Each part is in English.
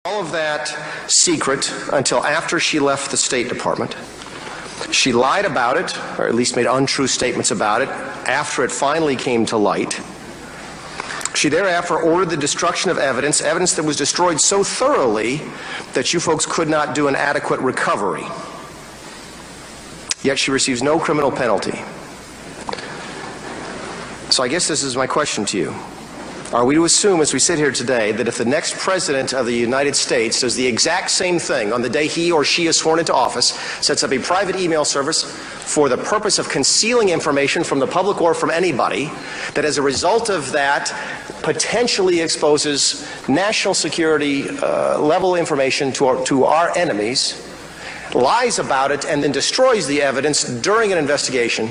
All of that secret until after she left the State Department. She lied about it, or at least made untrue statements about it, after it finally came to light. She thereafter ordered the destruction of evidence that was destroyed so thoroughly that you folks could not do an adequate recovery. Yet she receives no criminal penalty. So I guess this is my question to you. Are we to assume, as we sit here today, that if the next president of the United States does the exact same thing on the day he or she is sworn into office, sets up a private email service for the purpose of concealing information from the public or from anybody, that as a result of that potentially exposes national security level information to our enemies, lies about it, and then destroys the evidence during an investigation,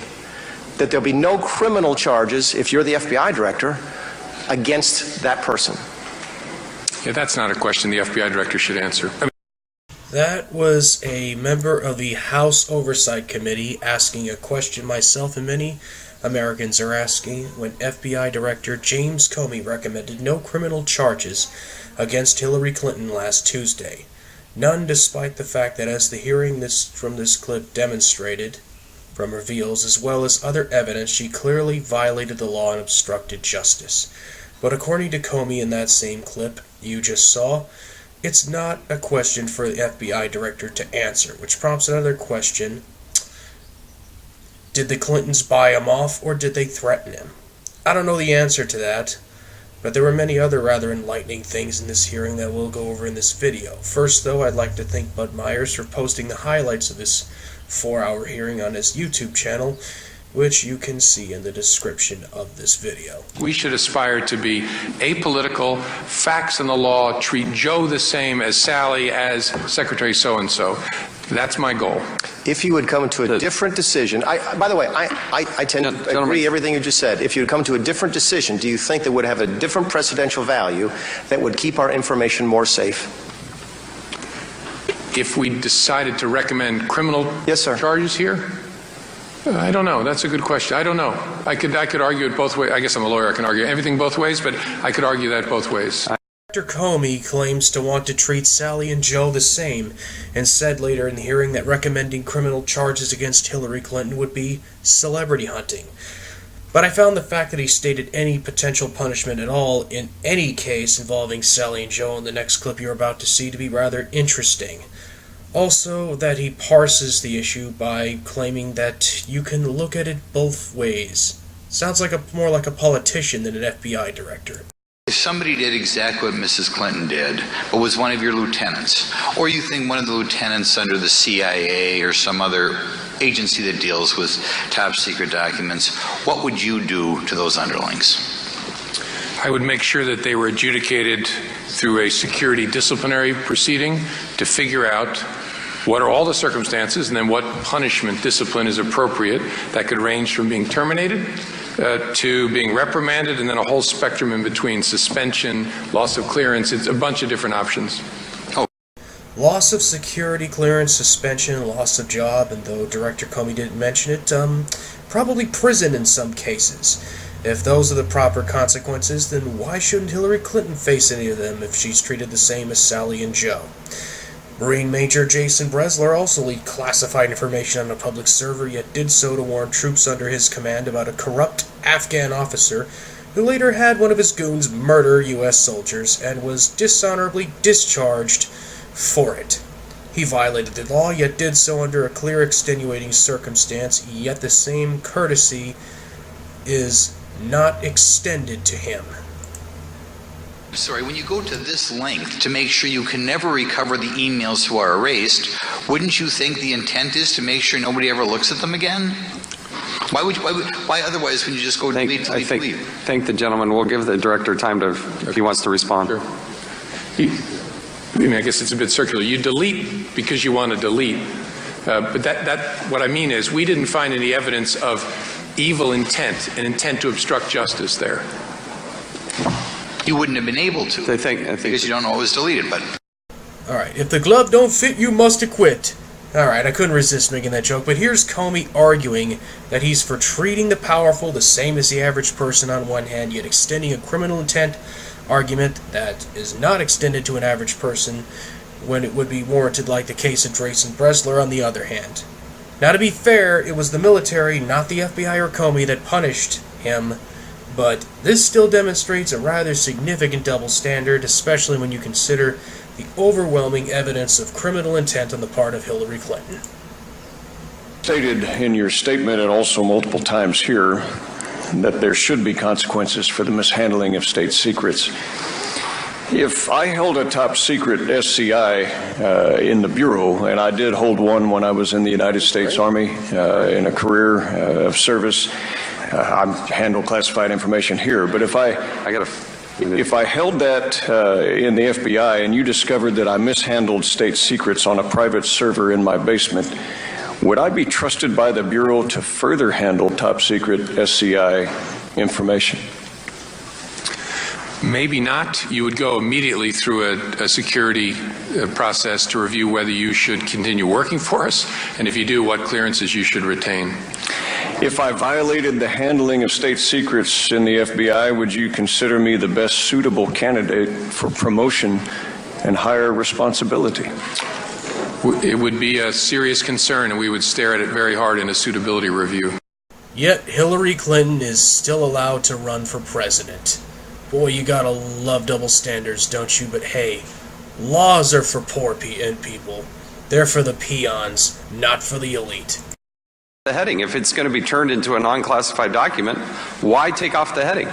that there'll be no criminal charges if you're the FBI director against that person? Yeah, that's not a question the FBI director should answer. That was a member of the House Oversight Committee asking a question myself and many Americans are asking when FBI Director James Comey recommended no criminal charges against Hillary Clinton last Tuesday. None, despite the fact that, as the hearing from this clip demonstrated, from reveals, as well as other evidence, she clearly violated the law and obstructed justice. But according to Comey in that same clip you just saw, it's not a question for the FBI director to answer, which prompts another question. Did the Clintons buy him off, or did they threaten him? I don't know the answer to that, but there were many other rather enlightening things in this hearing that we'll go over in this video. First, though, I'd like to thank Bud Myers for posting the highlights of this 4-hour hearing on his YouTube channel, which you can see in the description of this video. We should aspire to be apolitical, facts and the law, treat Joe the same as Sally, as Secretary so-and-so. That's my goal. If you would come to a different decision, by the way, I tend to agree with everything you just said. If you would come to a different decision, do you think that would have a different precedential value that would keep our information more safe? If we decided to recommend criminal charges here? I don't know. That's a good question. I don't know. I could argue it both ways. I guess I'm a lawyer. I can argue everything both ways, but I could argue that both ways. Dr. Comey claims to want to treat Sally and Joe the same, and said later in the hearing that recommending criminal charges against Hillary Clinton would be celebrity hunting. But I found the fact that he stated any potential punishment at all in any case involving Sally and Joe in the next clip you're about to see to be rather interesting. Also, that he parses the issue by claiming that you can look at it both ways. Sounds like more like a politician than an FBI director. If somebody did exactly what Mrs. Clinton did, but was one of your lieutenants, or you think one of the lieutenants under the CIA or some other agency that deals with top secret documents, what would you do to those underlings? I would make sure that they were adjudicated through a security disciplinary proceeding to figure out what are all the circumstances and then what punishment discipline is appropriate. That could range from being terminated to being reprimanded, and then a whole spectrum in between: suspension, loss of clearance. It's a bunch of different options. Loss of security clearance, suspension, loss of job, and though Director Comey didn't mention it, probably prison in some cases. If those are the proper consequences, then why shouldn't Hillary Clinton face any of them if she's treated the same as Sally and Joe? Marine Major Jason Bresler also leaked classified information on a public server, yet did so to warn troops under his command about a corrupt Afghan officer who later had one of his goons murder U.S. soldiers and was dishonorably discharged for it. He violated the law, yet did so under a clear extenuating circumstance, yet the same courtesy is not extended to him. Sorry, when you go to this length to make sure you can never recover the emails who are erased, wouldn't you think the intent is to make sure nobody ever looks at them again? Why otherwise would you just go delete? Thank the gentleman. We'll give the director time to, if he wants to respond. Sure. I guess it's a bit circular. You delete because you want to delete. But what I mean is we didn't find any evidence of evil intent, an intent to obstruct justice there. You wouldn't have been able to, because you don't know it was deleted. But alright, if the glove don't fit, you must acquit. Alright, I couldn't resist making that joke, but here's Comey arguing that he's for treating the powerful the same as the average person on one hand, yet extending a criminal intent argument that is not extended to an average person when it would be warranted, like the case of Drayson Bresler on the other hand. Now, to be fair, it was the military, not the FBI or Comey, that punished him, but this still demonstrates a rather significant double standard, especially when you consider the overwhelming evidence of criminal intent on the part of Hillary Clinton. Stated in your statement and also multiple times here that there should be consequences for the mishandling of state secrets. If I held a top secret SCI in the Bureau, and I did hold one when I was in the United States Army in a career of service, I handle classified information here, but if I held that in the FBI and you discovered that I mishandled state secrets on a private server in my basement, would I be trusted by the Bureau to further handle top secret SCI information? Maybe not. You would go immediately through a security process to review whether you should continue working for us, and if you do, what clearances you should retain. If I violated the handling of state secrets in the FBI, would you consider me the best suitable candidate for promotion and higher responsibility? It would be a serious concern, and we would stare at it very hard in a suitability review. Yet Hillary Clinton is still allowed to run for president. Boy, you gotta love double standards, don't you? But hey, laws are for poor people. They're for the peons, not for the elite. The heading, if it's going to be turned into a non-classified document, why take off the heading?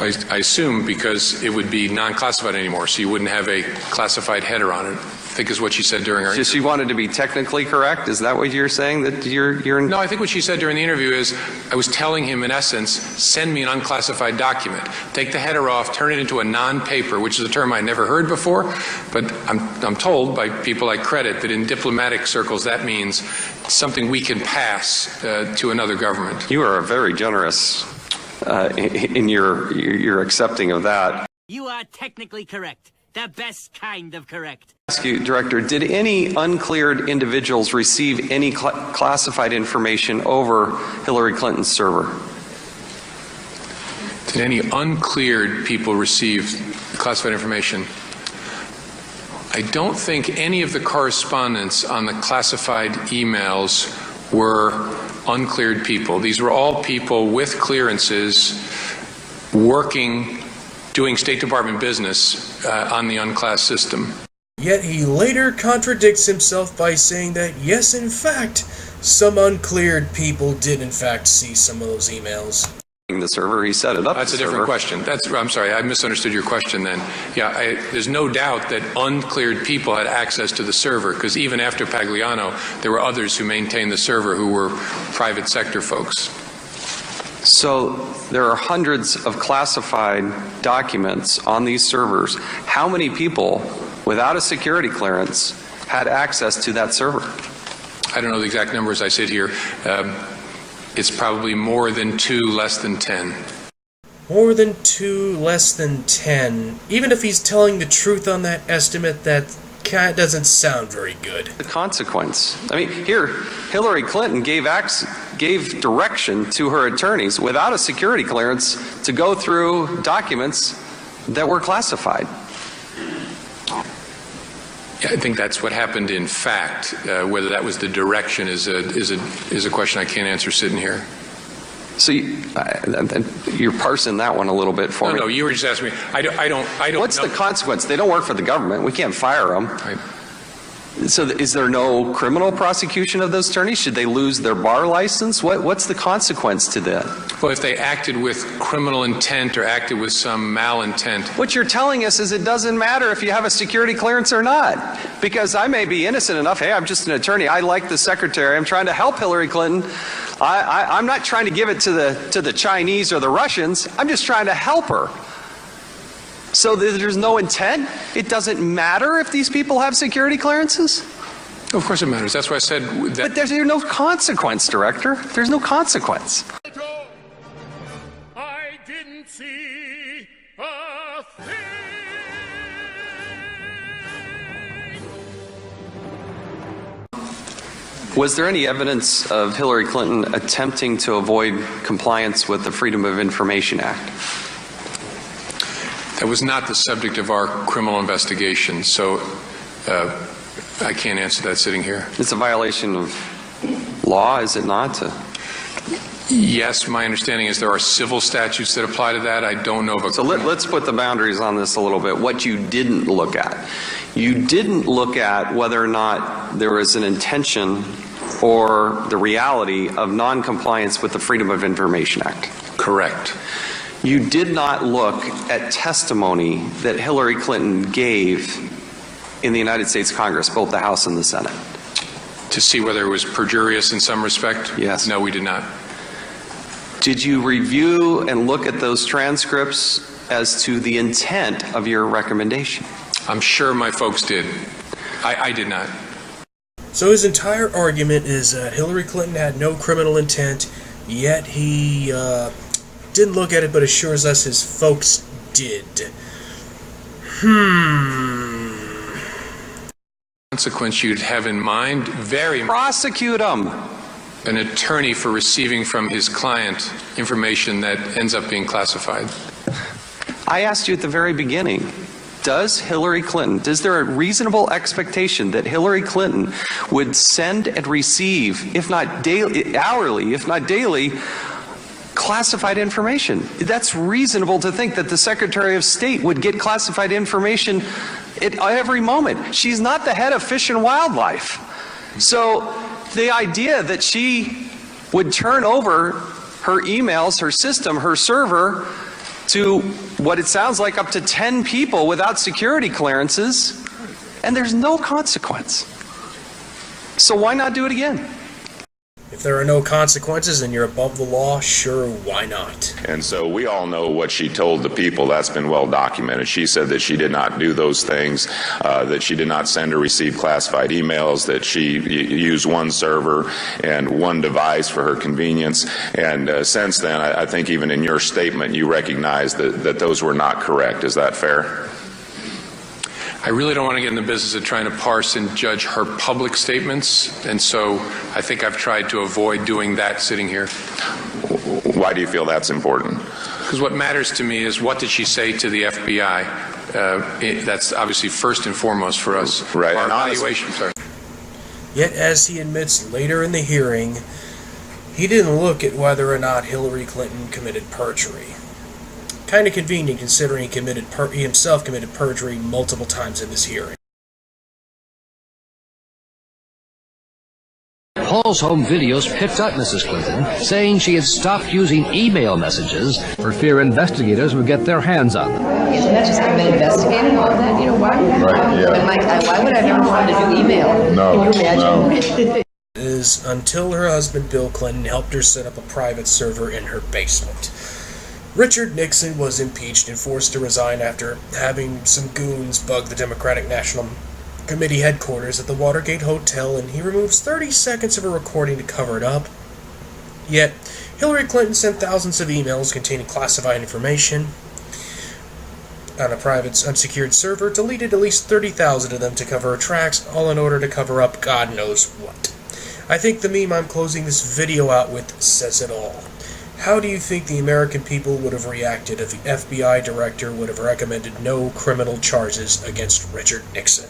I assume because it would be non-classified anymore, so you wouldn't have a classified header on it, I think is what she said during her interview. So she wanted to be technically correct? Is that what you're saying? That you're No, I think what she said during the interview is, I was telling him, in essence, send me an unclassified document. Take the header off, turn it into a non-paper, which is a term I never heard before, but I'm told by people I credit that in diplomatic circles that means something we can pass to another government. You are very generous in your accepting of that. You are technically correct. The best kind of correct. Ask you, Director, did any uncleared individuals receive any classified information over Hillary Clinton's server? Did any uncleared people receive classified information? I don't think any of the correspondence on the classified emails were uncleared people. These were all people with clearances working, doing State Department business on the unclassed system. Yet he later contradicts himself by saying that, yes, in fact, some uncleared people did in fact see some of those emails. The server, he set it up. That's a different question. I'm sorry, I misunderstood your question then. Yeah, there's no doubt that uncleared people had access to the server, because even after Pagliano, there were others who maintained the server who were private sector folks. So there are hundreds of classified documents on these servers. How many people without a security clearance had access to that server? I don't know the exact number as I sit here. It's probably more than 2, less than 10. More than 2, less than 10. Even if he's telling the truth on that estimate, that kind of doesn't sound very good. The consequence. I mean, here, Hillary Clinton gave direction to her attorneys without a security clearance to go through documents that were classified. Yeah, I think that's what happened in fact. Whether that was the direction is a question I can't answer sitting here. So you're parsing that one a little bit for me. No, you were just asking me. I don't What's know. the consequence? They don't work for the government. We can't fire them. Right. So is there no criminal prosecution of those attorneys? Should they lose their bar license? What's the consequence to that? Well, if they acted with criminal intent or acted with some malintent. What you're telling us is it doesn't matter if you have a security clearance or not. Because I may be innocent enough. Hey, I'm just an attorney. I like the secretary. I'm trying to help Hillary Clinton. I'm not trying to give it to the Chinese or the Russians. I'm just trying to help her. So there's no intent? It doesn't matter if these people have security clearances? Of course it matters. That's why I said that. But there's no consequence, Director. There's no consequence. I didn't see a thing. Was there any evidence of Hillary Clinton attempting to avoid compliance with the Freedom of Information Act? That was not the subject of our criminal investigation, so I can't answer that sitting here. It's a violation of law, is it not? Yes, my understanding is there are civil statutes that apply to that. I don't know of a... So let's put the boundaries on this a little bit. What you didn't look at. You didn't look at whether or not there was an intention or the reality of non-compliance with the Freedom of Information Act. Correct. You did not look at testimony that Hillary Clinton gave in the United States Congress, both the House and the Senate. To see whether it was perjurious in some respect? Yes. No, we did not. Did you review and look at those transcripts as to the intent of your recommendation? I'm sure my folks did. I did not. So his entire argument is that Hillary Clinton had no criminal intent, yet he didn't look at it, but assures us his folks did. Consequence you'd have in mind, very... Prosecute him! An attorney for receiving from his client information that ends up being classified. I asked you at the very beginning, is there a reasonable expectation that Hillary Clinton would send and receive, if not daily, hourly, if not daily, classified information? That's reasonable to think that the Secretary of State would get classified information at every moment. She's not the head of Fish and Wildlife. So the idea that she would turn over her emails, her system, her server to what it sounds like up to 10 people without security clearances, and there's no consequence. So why not do it again? If there are no consequences and you're above the law, sure, why not? And so we all know what she told the people. That's been well documented. She said that she did not do those things, that she did not send or receive classified emails, that she used one server and one device for her convenience. And since then, I think even in your statement, you recognize that those were not correct. Is that fair? I really don't want to get in the business of trying to parse and judge her public statements, and so I think I've tried to avoid doing that sitting here. Why do you feel that's important? Because what matters to me is what did she say to the FBI? That's obviously first and foremost for us. Right. Our evaluation, sorry. Yet, as he admits later in the hearing, he didn't look at whether or not Hillary Clinton committed perjury. Kind of convenient considering he himself committed perjury multiple times in this hearing. Hall's home videos picked up Mrs. Clinton, saying she had stopped using email messages for fear investigators would get their hands on them. Isn't that just been investigated all that? You know, why? Right, yeah. Why would I never want to do email? No, Can you imagine? Is until her husband Bill Clinton helped her set up a private server in her basement. Richard Nixon was impeached and forced to resign after having some goons bug the Democratic National Committee headquarters at the Watergate Hotel, and he removes 30 seconds of a recording to cover it up. Yet, Hillary Clinton sent thousands of emails containing classified information on a private unsecured server, deleted at least 30,000 of them to cover her tracks, all in order to cover up God knows what. I think the meme I'm closing this video out with says it all. How do you think the American people would have reacted if the FBI director would have recommended no criminal charges against Richard Nixon?